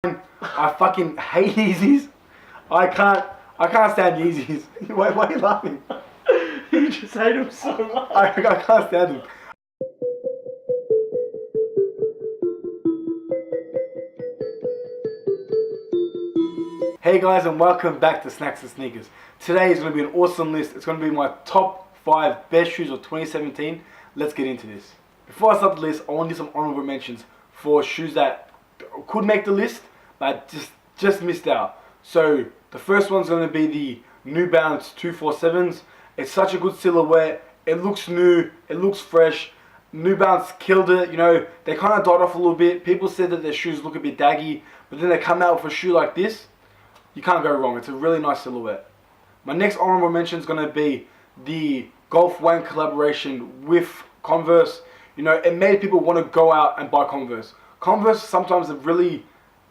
I fucking hate Yeezys. I can't stand Yeezys. Why are you laughing? You just hate them so much. I can't stand them. Hey guys, and welcome back to Snacks and Sneakers. Today is going to be an awesome list. It's going to be my top 5 best shoes of 2017. Let's get into this. Before I start the list, I want to do some honorable mentions for shoes that could make the list, but just missed out. So the first one's going to be the New Balance 247s. It's such a good silhouette. It looks new. It looks fresh. New Balance killed it. You know, they kind of died off a little bit. People said that their shoes look a bit daggy, but then they come out with a shoe like this. You can't go wrong. It's a really nice silhouette. My next honorable mention is going to be the Golf Wang collaboration with Converse. You know, it made people want to go out and buy Converse. Converse sometimes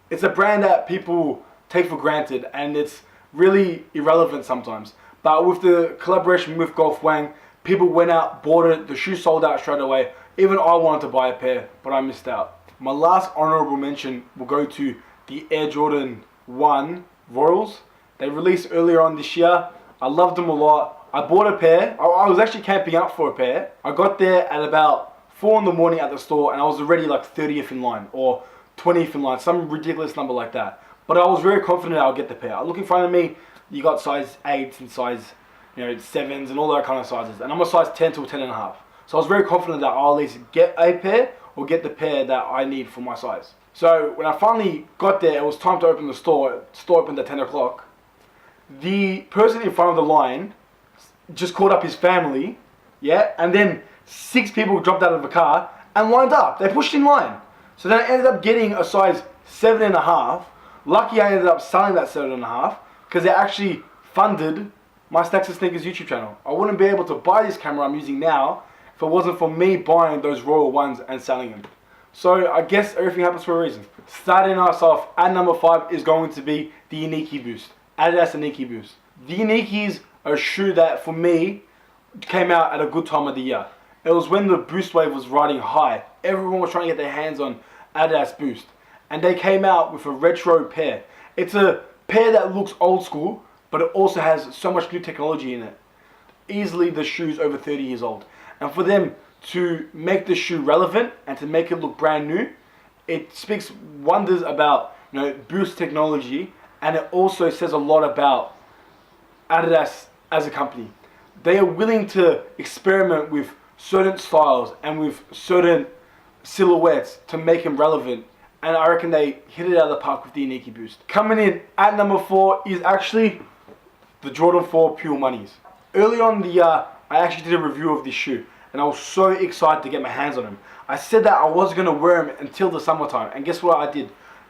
it's a brand that people take for granted and it's really irrelevant sometimes. But with the collaboration with Golf Wang, people went out, bought it, the shoe sold out straight away. Even I wanted to buy a pair, but I missed out. My last honorable mention will go to the Air Jordan 1 Royals. They released earlier on this year. I loved them a lot. I bought a pair. I was actually camping out for a pair. I got there at about 4 in the morning at the store and I was already like 30th in line or 20th in line, some ridiculous number like that. But I was very confident I'll get the pair. Look in front of me, you got size 8s and size 7s and all that kind of sizes. And I'm a size 10 to a 10.5. So I was very confident that I'll at least get a pair or get the pair that I need for my size. So when I finally got there, it was time to open the store. The store opened at 10 o'clock. The person in front of the line just called up his family, yeah, and then 6 people dropped out of the car and lined up. They pushed in line. So then I ended up getting a size 7.5. Lucky I ended up selling that 7.5 because they actually funded my Snacks and Sneakers YouTube channel. I wouldn't be able to buy this camera I'm using now if it wasn't for me buying those Royal ones and selling them. So I guess everything happens for a reason. Starting us off at number 5 is going to be the Yaniki Boost. Adidas Yaniki Boost. The Yanikis are a shoe that for me came out at a good time of the year. It was when the Boost wave was riding high. Everyone was trying to get their hands on Adidas Boost. And they came out with a retro pair. It's a pair that looks old school, but it also has so much new technology in it. Easily the shoe's over 30 years old. And for them to make the shoe relevant and to make it look brand new, it speaks wonders about Boost technology, and it also says a lot about Adidas as a company. They are willing to experiment with certain styles and with certain silhouettes to make them relevant, and I reckon they hit it out of the park with the Yaniki Boost. Coming in at number 4 is actually the Jordan 4 Pure Moneys. Early on in the year, I actually did a review of this shoe and I was so excited to get my hands on them. I said that I was going to wear them until the summertime, and guess what I did?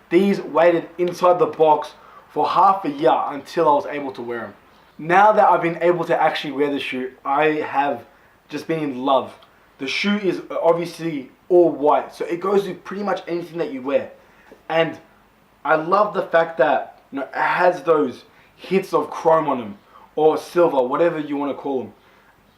These waited inside the box for half a year until I was able to wear them. Now that I've been able to actually wear the shoe, I have just been in love. The shoe is obviously all white, so it goes with pretty much anything that you wear. And I love the fact that it has those hits of chrome on them, or silver, whatever you want to call them.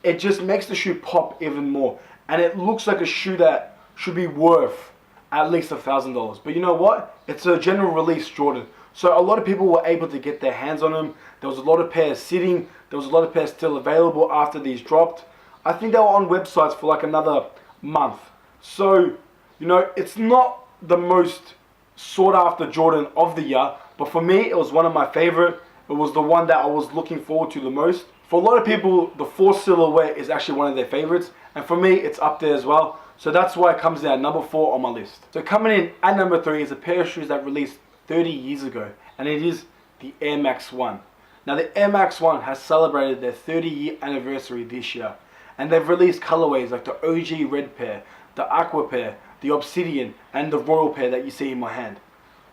It just makes the shoe pop even more, and it looks like a shoe that should be worth at least $1,000. But you know what? It's a general release Jordan, so a lot of people were able to get their hands on them. There was a lot of pairs sitting. There was a lot of pairs still available after these dropped. I think they were on websites for like another month. So, it's not the most sought after Jordan of the year, but for me, it was one of my favorite. It was the one that I was looking forward to the most. For a lot of people, the 4 silhouette is actually one of their favorites, and for me, it's up there as well. So that's why it comes in at number 4 on my list. So coming in at number 3 is a pair of shoes that released 30 years ago, and it is the Air Max 1. Now the Air Max 1 has celebrated their 30-year anniversary this year, and they've released colorways like the OG red pair, the aqua pair, the obsidian, and the royal pair that you see in my hand.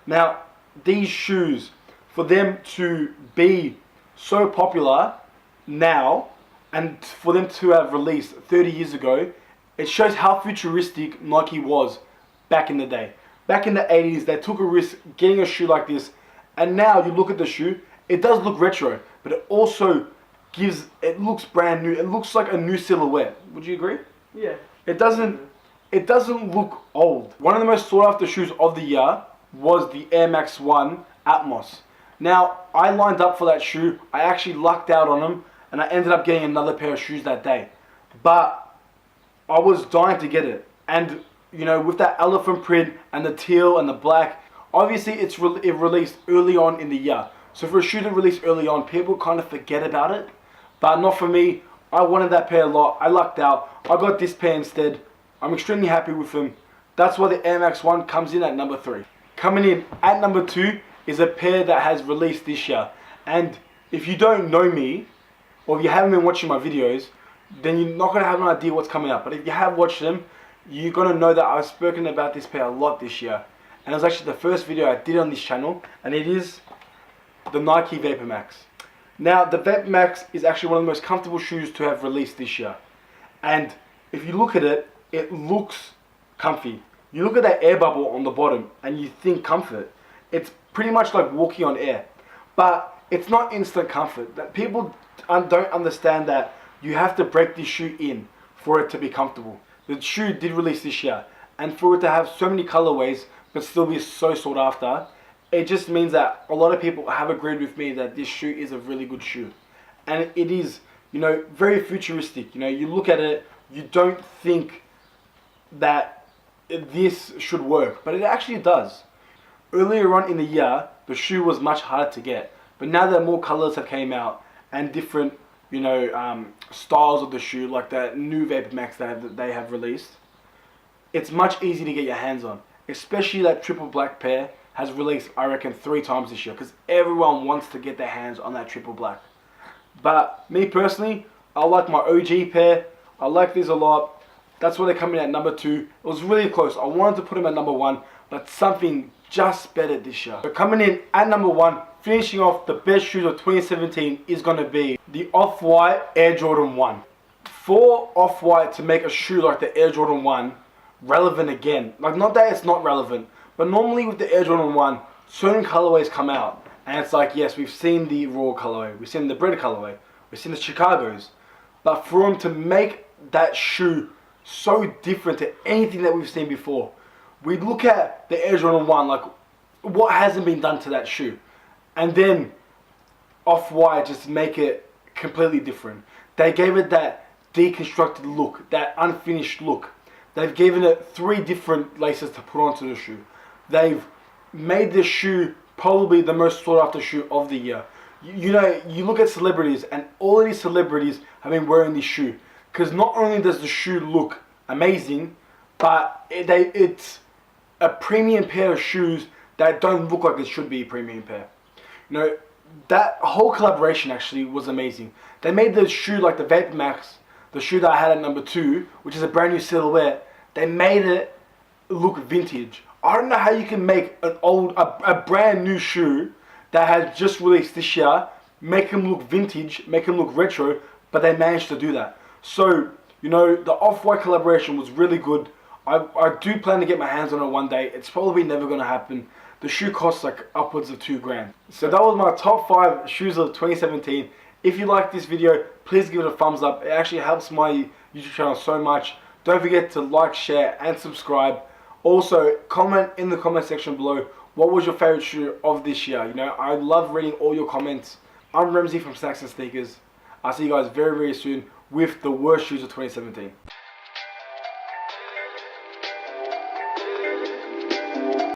Now these shoes, for them to be so popular now and for them to have released 30 years ago, it shows how futuristic Nike was back in the day. Back in the 80s, they took a risk getting a shoe like this, and now you look at the shoe, it does look retro, but it also it looks brand new. It looks like a new silhouette. Would you agree? Yeah. It doesn't look old. One of the most sought after shoes of the year was the Air Max 1 Atmos. Now, I lined up for that shoe. I actually lucked out on them, and I ended up getting another pair of shoes that day. But I was dying to get it. And, you know, with that elephant print and the teal and the black, obviously it released early on in the year. So for a shoe to release early on, people kind of forget about it. But not for me. I wanted that pair a lot. I lucked out. I got this pair instead. I'm extremely happy with them. That's why the Air Max 1 comes in at number 3. Coming in at number 2 is a pair that has released this year. And if you don't know me, or if you haven't been watching my videos, then you're not going to have an idea what's coming up. But if you have watched them, you're going to know that I've spoken about this pair a lot this year. And it was actually the first video I did on this channel, and it is the Nike Vapor Max. Now, the Vapor Max is actually one of the most comfortable shoes to have released this year. And if you look at it, it looks comfy. You look at that air bubble on the bottom and you think comfort. It's pretty much like walking on air. But it's not instant comfort. That people don't understand that you have to break this shoe in for it to be comfortable. The shoe did release this year, and for it to have so many colorways but still be so sought after, it just means that a lot of people have agreed with me that this shoe is a really good shoe. And it is, you know, very futuristic. You know, you look at it, you don't think that this should work, but it actually does. Earlier on in the year, the shoe was much harder to get, but now that more colors have came out and different, you know, styles of the shoe, like that new Vapor Max that they have released, it's much easier to get your hands on. Especially that triple black pair has released, I reckon, 3 times this year, because everyone wants to get their hands on that triple black. But me personally, I like my OG pair. I like these a lot. That's why they're coming at number 2. It was really close. I wanted to put them at number 1, but something just better this year. So coming in at number 1, finishing off the best shoes of 2017 is going to be the Off-White Air Jordan 1. For Off-White to make a shoe like the Air Jordan 1 relevant again, like not that it's not relevant, but normally with the Air Jordan 1, certain colorways come out, and it's like, yes, we've seen the raw colorway, we've seen the bread colorway, we've seen the Chicago's, but for them to make that shoe so different to anything that we've seen before, we look at the Air Jordan 1, like, what hasn't been done to that shoe? And then Off-White just make it completely different. They gave it that deconstructed look, that unfinished look. They've given it 3 different laces to put onto the shoe. They've made this shoe probably the most sought after shoe of the year. You know, you look at celebrities, and all of these celebrities have been wearing this shoe. Because not only does the shoe look amazing, but it's a premium pair of shoes that don't look like it should be a premium pair. You know, that whole collaboration actually was amazing. They made the shoe like the Vapor Max, the shoe that I had at number 2, which is a brand new silhouette. They made it look vintage. I don't know how you can make a brand new shoe that has just released this year, make them look vintage, make them look retro, but they managed to do that. So, you know, the Off-White collaboration was really good. I do plan to get my hands on it one day. It's probably never going to happen. The shoe costs like upwards of $2,000. So that was my top 5 shoes of 2017. If you like this video, please give it a thumbs up. It actually helps my YouTube channel so much. Don't forget to like, share, and subscribe. Also, comment in the comment section below, what was your favorite shoe of this year? You know, I love reading all your comments. I'm Ramsey from Snacks and Sneakers. I'll see you guys very, very soon with the worst shoes of 2017.